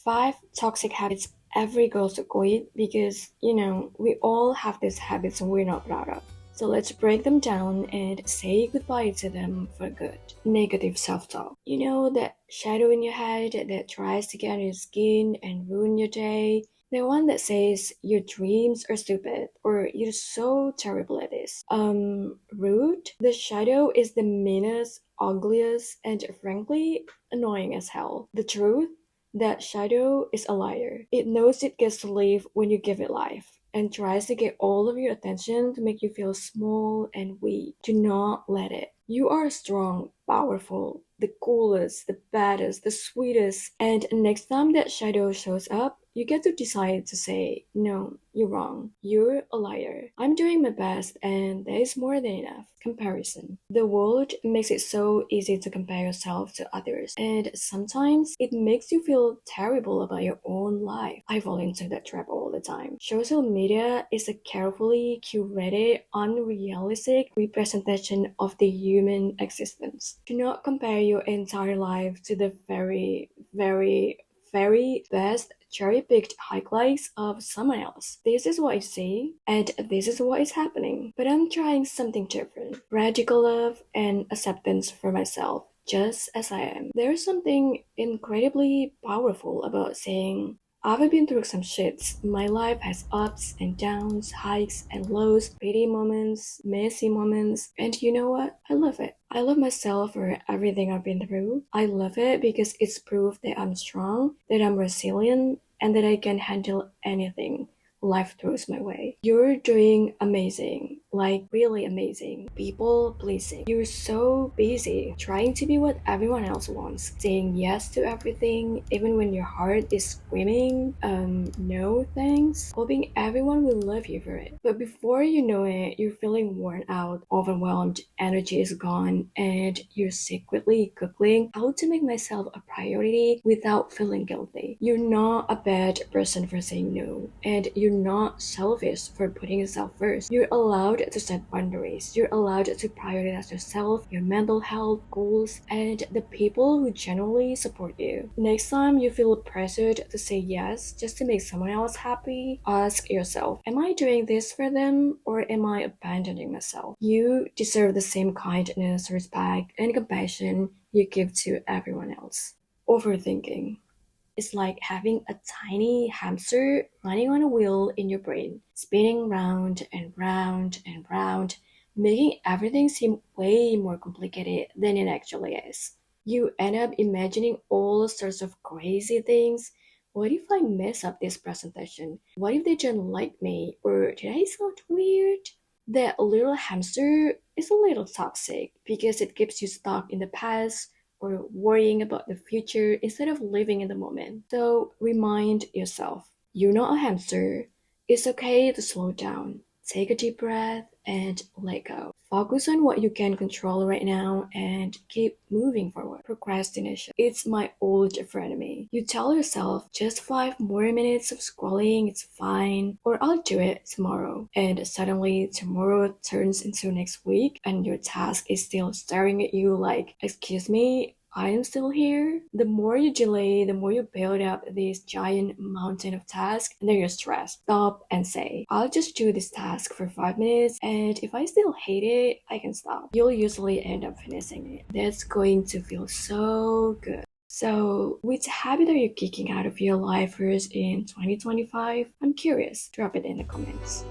5 toxic habits every girl should quit because, we all have these habits we're not proud of. So let's break them down and say goodbye to them for good. Negative self-talk. You know that shadow in your head that tries to get under your skin and ruin your day? The one that says your dreams are stupid or you're so terrible at this. Rude. The shadow is the meanest, ugliest, and frankly annoying as hell. The truth? That shadow is a liar. It knows it gets to live when you give it life and tries to get all of your attention to make you feel small and weak. Do not let it. You are strong, powerful, the coolest, the baddest, the sweetest, and next time that shadow shows up, you get to decide to say, no, you're wrong. You're a liar. I'm doing my best and that is more than enough. Comparison. The world makes it so easy to compare yourself to others, and sometimes it makes you feel terrible about your own life. I fall into that trap all the time. Social media is a carefully curated, unrealistic representation of the human existence. Do not compare your entire life to the very best cherry-picked highlights of someone else. This is what I see, and this is what is happening. But I'm trying something different. Radical love and acceptance for myself, just as I am. There's something incredibly powerful about saying, I've been through some shits. My life has ups and downs, hikes and lows, pretty moments, messy moments, and you know what? I love it. I love myself for everything I've been through. I love it because it's proof that I'm strong, that I'm resilient, and that I can handle anything life throws my way. You're doing amazing, like really amazing. People pleasing. You're so busy trying to be what everyone else wants, saying yes to everything, even when your heart is screaming, no thanks, hoping everyone will love you for it. But before you know it, you're feeling worn out, overwhelmed, energy is gone, and you're secretly googling how to make myself a priority without feeling guilty. You're not a bad person for saying no, and you're not selfish for putting yourself first. You're allowed to set boundaries. You're allowed to prioritize yourself, your mental health, goals, and the people who genuinely support you. Next time you feel pressured to say yes just to make someone else happy, ask yourself, am I doing this for them or am I abandoning myself? You deserve the same kindness, respect, and compassion you give to everyone else. Overthinking. It's like having a tiny hamster running on a wheel in your brain, spinning round and round and round, making everything seem way more complicated than it actually is. You end up imagining all sorts of crazy things. What if I mess up this presentation? What if they don't like me? Or did I sound weird? That little hamster is a little toxic because it keeps you stuck in the past or worrying about the future instead of living in the moment. So remind yourself, you're not a hamster. It's okay to slow down. Take a deep breath and let go. Focus on what you can control right now and keep moving forward. Procrastination. It's my old frenemy. You tell yourself just 5 more minutes of scrolling, it's fine, or I'll do it tomorrow. And suddenly tomorrow turns into next week and your task is still staring at you like, excuse me, I am still here. The more you delay, the more you build up this giant mountain of tasks, and then you're stressed. Stop and say, I'll just do this task for 5 minutes, and if I still hate it, I can stop. You'll usually end up finishing it. That's going to feel so good. So, which habit are you kicking out of your life first in 2025? I'm curious. Drop it in the comments.